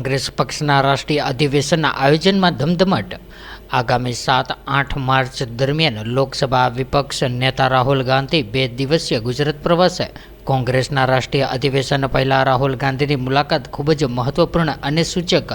કોંગ્રેસ પક્ષના રાષ્ટ્રીય અધિવેશનના આયોજનમાં ધમધમાટ. આગામી 7-8 માર્ચ દરમિયાન લોકસભા વિપક્ષ નેતા રાહુલ ગાંધી 2 દિવસીય ગુજરાત પ્રવાસે. કોંગ્રેસના રાષ્ટ્રીય અધિવેશન પહેલાં રાહુલ ગાંધીની મુલાકાત ખૂબ જ મહત્વપૂર્ણ અને સૂચક.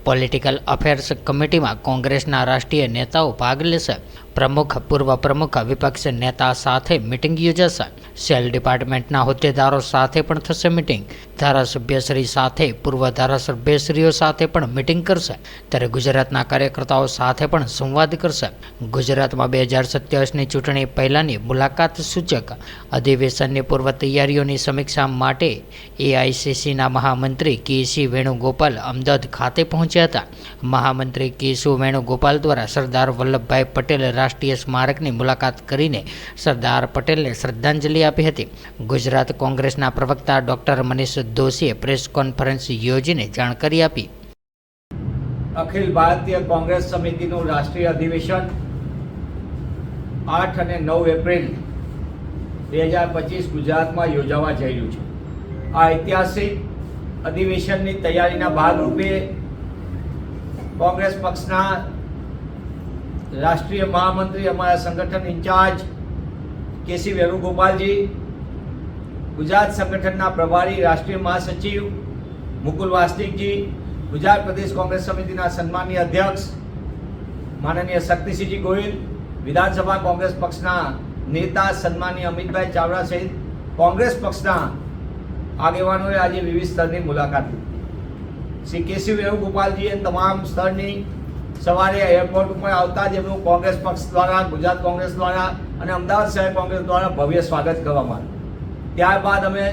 પોલિટિકલ અફેર્સ કમિટીમાં કોંગ્રેસના રાષ્ટ્રીય નેતાઓ ભાગ લેશે. પ્રમુખ, પૂર્વ પ્રમુખ, વિપક્ષ નેતા સાથે મિટિંગ યોજાશે. સેલ ડિપાર્ટમેન્ટના હોદ્દેદારો સાથે પણ થશે મિટિંગ. ધારાસભ્યશ્રી સાથે પૂર્વ ધારાસભ્યશ્રીઓ સાથે પણ મિટિંગ કરશે. ત્યારે ગુજરાતના કાર્યકર્તાઓ સાથે પણ સંવાદ કરશે. ગુજરાતમાં 2027ની ચૂંટણી પહેલાંની મુલાકાત સૂચક. અધિવેશનની પૂર્વ તૈયારીઓની સમીક્ષા માટે એઆઈસીસીના મહામંત્રી કે.સી. વેણુગોપાલ અમદાવાદ ખાતે પહોંચ્યા હતા. મહામંત્રી કે.સી. વેણુગોપાલ દ્વારા સરદાર વલ્લભભાઈ પટેલ રાષ્ટ્રીય સ્મારકની મુલાકાત કરીને સરદાર પટેલને શ્રદ્ધાંજલિ આપી હતી. ગુજરાત કોંગ્રેસના પ્રવક્તા ડોક્ટર મનીષ દોશીએ પ્રેસ કોન્ફરન્સ યોજીને જાણકારી આપી. અખિલ ભારતીય કોંગ્રેસ સમિતિનું રાષ્ટ્રીય અધિવેશન 8 અને 9 એપ્રિલ 2025 ગુજરાતમાં યોજાવા જઈ રહ્યું છે. આ ઐતિહાસિક અધિવેશનની તૈયારીના ભાગરૂપે કોંગ્રેસ પક્ષના રાષ્ટ્રીય મહામંત્રી, અમારા સંગઠન ઇન્ચાર્જ કે.સી. વેણુગોપાલજી, ગુજરાત સંગઠનના પ્રભારી રાષ્ટ્રીય મહાસચિવ મુકુલ વાસનિકજી, ગુજરાત પ્રદેશ કોંગ્રેસ સમિતિના સન્માનીય અધ્યક્ષ માનનીય શક્તિસિંહજી ગોહિલ, વિધાનસભા કોંગ્રેસ પક્ષના નેતા સન્માનીય અમિતભાઈ ચાવડા સહિત કોંગ્રેસ પક્ષના આગેવાનોએ આજે વિવિધ સ્તરની મુલાકાત લીધી. શ્રી કે.સી. વેણુગોપાલજીએ તમામ સ્તરની સવારે એરપોર્ટ ઉપર આવતા જ એમનું કોંગ્રેસ પક્ષ દ્વારા, ગુજરાત કોંગ્રેસ દ્વારા અને અમદાવાદ શહેર કોંગ્રેસ દ્વારા ભવ્ય સ્વાગત કરવામાં આવ્યું. ત્યારબાદ અમે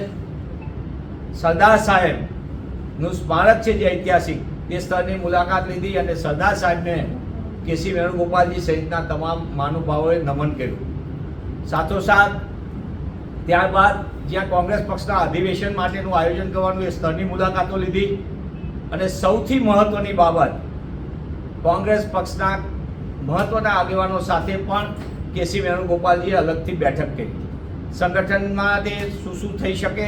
સરદાર સાહેબનું સ્મારક છે જે ઐતિહાસિક, તે સ્થળની મુલાકાત લીધી અને સરદાર સાહેબને કે.સી. વેણુગોપાલજી સહિતના તમામ મહાનુભાવોએ નમન કર્યું. સાથોસાથ ત્યારબાદ જ્યાં કોંગ્રેસ પક્ષના અધિવેશન માટેનું આયોજન કરવાનું એ સ્થળની મુલાકાતો લીધી અને સૌથી મહત્વની બાબત, કોંગ્રેસ પક્ષના મહત્વના આગેવાનો સાથે પણ કે.સી. વેણુગોપાલજીએ અલગથી બેઠક કરી. સંગઠનમાં તે શું થઈ શકે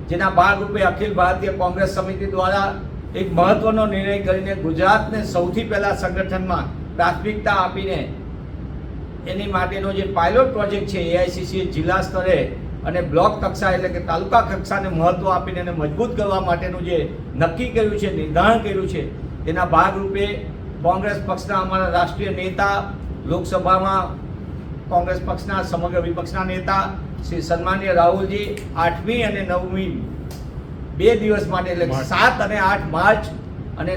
જેના ભાગરૂપે અખિલ ભારતીય કોંગ્રેસ સમિતિ દ્વારા એક મહત્વનો નિર્ણય કરીને ગુજરાતને સૌથી પહેલાં સંગઠનમાં પ્રાથમિકતા આપીને એની માટેનો જે પાયલોટ પ્રોજેક્ટ છે એઆઈસીસીએ જિલ્લા સ્તરે અને બ્લોક કક્ષા એટલે કે તાલુકા કક્ષાને મહત્વ આપીને એને મજબૂત કરવા માટેનું જે નક્કી કર્યું છે, નિર્ધારણ કર્યું છે, તેના ભાગરૂપે કોંગ્રેસ પક્ષના અમારા રાષ્ટ્રીય નેતા, લોકસભામાં કોંગ્રેસ પક્ષના સમગ્ર વિપક્ષના નેતા શ્રી સન્માનીય રાહુલજી 8મી અને 9મી 2 દિવસ માટે એટલે 7 અને 8 માર્ચ અને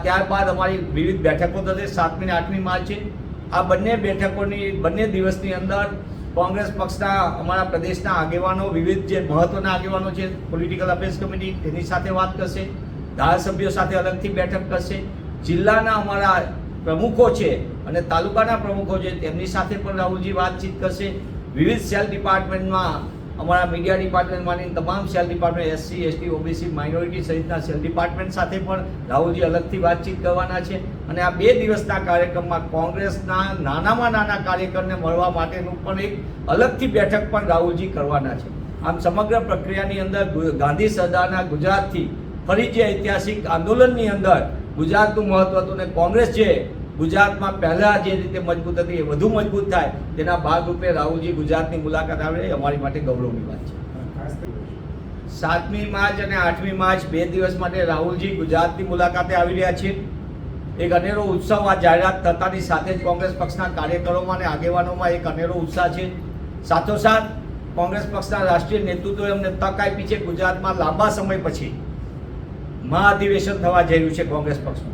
ત્યારબાદ અમારી વિવિધ બેઠકો થશે 7મી અને 8મી માર્ચે. આ બંને દિવસની અંદર કોંગ્રેસ પક્ષના અમારા પ્રદેશના આગેવાનો, વિવિધ જે મહત્વના આગેવાનો છે, પોલિટિકલ અફેર્સ કમિટી તેની સાથે વાત કરશે, ધારાસભ્યો સાથે અલગથી બેઠક કરશે, જિલ્લાના અમારા પ્રમુખો છે અને તાલુકાના પ્રમુખો છે તેમની સાથે પણ રાહુલજી વાતચીત કરશે. વિવિધ સેલ ડિપાર્ટમેન્ટમાં અમારા મીડિયા ડિપાર્ટમેન્ટમાંની તમામ cell department, SC, ST, OBC, minority સહિતના સેલ ડિપાર્ટમેન્ટ સાથે પણ રાહુલજી અલગથી વાતચીત કરવાના છે. અને આ 2 દિવસના કાર્યક્રમમાં કોંગ્રેસના નાનામાં નાના કાર્યકરને મળવા માટેનું પણ એક અલગથી બેઠક પણ રાહુલજી કરવાના છે. આમ સમગ્ર પ્રક્રિયાની અંદર ગાંધી સરદારના ગુજરાતથી ફરી જે ઐતિહાસિક આંદોલનની અંદર ગુજરાતનું મહત્વ હતું અને કોંગ્રેસ જે ગુજરાતમાં પહેલાં જે રીતે મજબૂત હતી એ વધુ મજબૂત થાય તેના ભાગરૂપે રાહુલજી ગુજરાતની મુલાકાત આવે એ અમારી માટે ગૌરવની વાત છે. 7મી માર્ચ અને 8મી માર્ચ 2 દિવસ માટે રાહુલજી ગુજરાતની મુલાકાતે આવી રહ્યા છે. એક અનેરો ઉત્સવ આ જાહેરાત થતાની સાથે જ કોંગ્રેસ પક્ષના કાર્યકરોમાં અને આગેવાનોમાં એક અનેરો ઉત્સાહ છે. સાથોસાથ કોંગ્રેસ પક્ષના રાષ્ટ્રીય નેતૃત્વએ અમને તક આપી છે ગુજરાતમાં લાંબા સમય પછી મહાઅધિવેશન થવા જઈ રહ્યું છે કોંગ્રેસ પક્ષનું.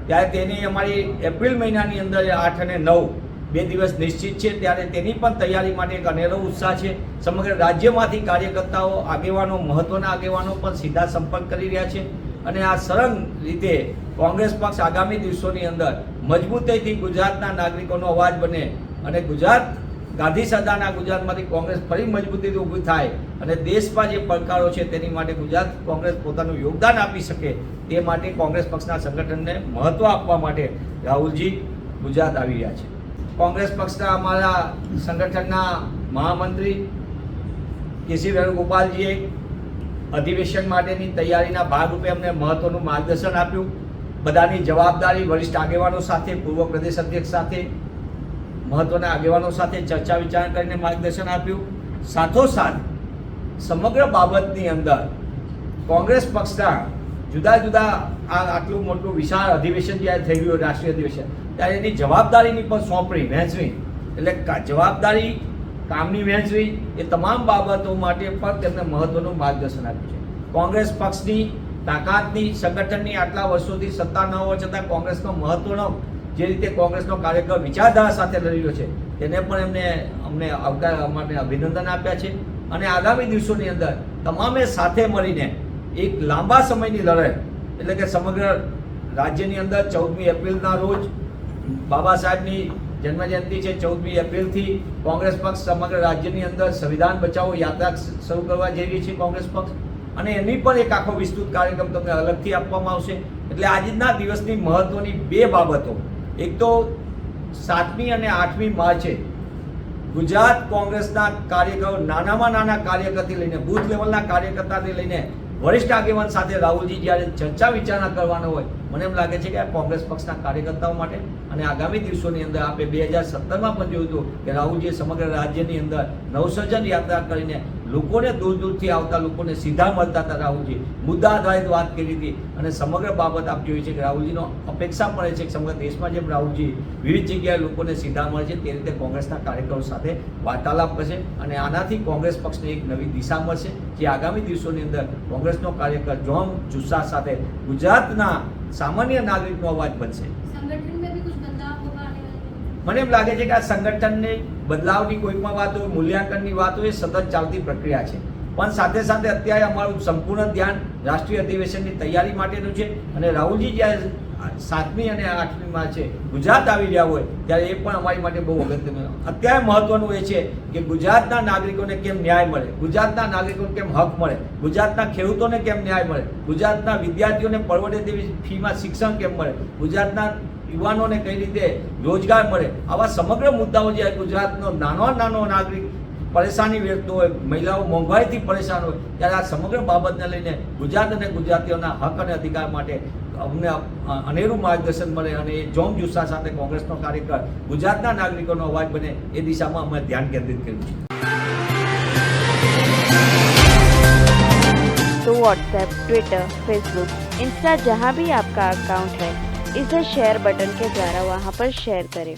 ત્યારે તેની અમારી એપ્રિલ મહિનાની અંદર 8 અને 9 2 દિવસ નિશ્ચિત છે. ત્યારે તેની પણ તૈયારી માટે એક અનેરો ઉત્સાહ છે. સમગ્ર રાજ્યમાંથી કાર્યકર્તાઓ, આગેવાનો, મહત્વના આગેવાનો પણ સીધા સંપર્ક કરી રહ્યા છે અને આ સરળ રીતે કોંગ્રેસ પક્ષ આગામી દિવસોની અંદર મજબૂતાઈથી ગુજરાતના નાગરિકોનો અવાજ બને અને ગુજરાત ગાંધી સરદારના ગુજરાતમાંથી કોંગ્રેસ ફરી મજબૂતીથી ઊભી થાય અને દેશમાં જે પડકારો છે તેની માટે ગુજરાત કોંગ્રેસ પોતાનું યોગદાન આપી શકે તે માટે કોંગ્રેસ પક્ષના સંગઠનને મહત્વ આપવા માટે રાહુલજી ગુજરાત આવી રહ્યા છે. કોંગ્રેસ પક્ષના અમારા સંગઠનના મહામંત્રી કે.સી. વેણુગોપાલજીએ અધિવેશન માટેની તૈયારીના ભાગરૂપે અમને મહત્વનું માર્ગદર્શન આપ્યું. બધાની જવાબદારી વરિષ્ઠ આગેવાનો સાથે, પૂર્વ પ્રદેશ અધ્યક્ષ સાથે, મહત્વના આગેવાનો સાથે ચર્ચા વિચારણા કરીને માર્ગદર્શન આપ્યું. સાથોસાથ સમગ્ર બાબતની અંદર કોંગ્રેસ પક્ષના જુદા જુદા આટલું મોટું વિશાળ અધિવેશન જ્યારે થઈ ગયું રાષ્ટ્રીય અધિવેશન, ત્યારે એની જવાબદારીની પણ સોંપણી વહેંચવી, એટલે જવાબદારી, કામની વહેંચવી, એ તમામ બાબતો માટે પણ તેમને મહત્વનું માર્ગદર્શન આપ્યું છે. કોંગ્રેસ પક્ષની તાકાતની, સંગઠનની આટલા વર્ષોથી સત્તા ન હોવા છતાં કોંગ્રેસનો મહત્વનો જે રીતે કોંગ્રેસનો કાર્યકર વિચારધારા સાથે લડી રહ્યો છે તેને પણ અમને આવકાર માટે અભિનંદન આપ્યા છે. અને આગામી દિવસોની અંદર તમામે સાથે મળીને એક લાંબા સમયની લડાઈ, એટલે કે સમગ્ર રાજ્યની અંદર 14મી એપ્રિલના રોજ બાબા સાહેબની જન્મજયંતિ છે. 14મી એપ્રિલથી કોંગ્રેસ પક્ષ સમગ્ર રાજ્યની અંદર સંવિધાન બચાવો યાત્રા શરૂ કરવા જઈ રહી છે કોંગ્રેસ પક્ષ, અને એની પણ એક આખો વિસ્તૃત કાર્યક્રમ તમને અલગથી આપવામાં આવશે. એટલે આજના દિવસની મહત્વની બે બાબતો, એક તો 7મી અને 8મી માર્ચે ગુજરાત કોંગ્રેસના કાર્યકરો, નાનામાં નાના કાર્યકરથી લઈને બૂથ લેવલના કાર્યકર્તાથી લઈને વરિષ્ઠ આગેવાન સાથે રાહુલજી જ્યારે ચર્ચા વિચારણા કરવાનો હોય, મને એમ લાગે છે કે આ કોંગ્રેસ પક્ષના કાર્યકર્તાઓ માટે અને આગામી દિવસોની અંદર આપણે 2017માં પણ જોયું હતું કે રાહુલજીએ સમગ્ર રાજ્યની અંદર નવસર્જન યાત્રા કરીને લોકોને દૂર દૂરથી આવતા લોકોને સીધા મળતા હતા. રાહુલજી મુદ્દા આધારિત વાત કરી હતી અને સમગ્ર બાબત આપ જોઈ છે કે રાહુલજીનો અપેક્ષા પડે છે કે સમગ્ર દેશમાં જેમ રાહુલજી વિવિધ જગ્યાએ લોકોને સીધા મળે છે તે રીતે કોંગ્રેસના કાર્યકરો સાથે વાર્તાલાપ કરશે અને આનાથી કોંગ્રેસ પક્ષને એક નવી દિશા મળશે, જે આગામી દિવસોની અંદર કોંગ્રેસનો કાર્યકર જોમ જુસ્સા સાથે ગુજરાતના સામાન્ય નાગરિકનો અવાજ બનશે. મને એમ લાગે છે કે આ સંગઠનને બદલાવની કોઈ પણ વાત હોય, મૂલ્યાંકનની વાત હોય, એ સતત ચાલતી પ્રક્રિયા છે. પણ સાથે સાથે અત્યારે અમારું સંપૂર્ણ ધ્યાન રાષ્ટ્રીય અધિવેશનની તૈયારી માટેનું છે. અને રાહુલજી જ્યારે 7મી અને 8મી માર્ચે ગુજરાત આવી રહ્યા હોય ત્યારે એ પણ અમારી માટે બહુ અગત્યનું. અત્યારે મહત્વનું એ છે કે ગુજરાતના નાગરિકોને કેમ ન્યાય મળે, ગુજરાતના નાગરિકોને કેમ હક મળે, ગુજરાતના ખેડૂતોને કેમ ન્યાય મળે, ગુજરાતના વિદ્યાર્થીઓને પરવડે તેવી ફીમાં શિક્ષણ કેમ મળે, ગુજરાતના યુવાનોને કઈ રીતે રોજગાર મળે, આવા સમગ્ર મુદ્દાઓ જે ગુજરાતનો નાનો નાગરિક પરેશાની વેઠતો હોય, મહિલાઓ મોંઘવારીથી પરેશાન હોય, ત્યારે આ સમગ્ર બાબતને લઈને ગુજરાત અને ગુજરાતીઓના હક અને અધિકાર માટે અમને અનેરું માર્ગદર્શન મળે અને એ જોમ જુસ્સા સાથે કોંગ્રેસનો કાર્યકર ગુજરાતના નાગરિકોનો અવાજ બને એ દિશામાં અમે ધ્યાન કેન્દ્રિત કર્યું છે. तो व्हाट्सएप, ट्विटर, फेसबुक, इंस्टा जहाँ भी आपका अकाउंट है, इसे शेयर बटन के द्वारा वहाँ पर शेयर करें.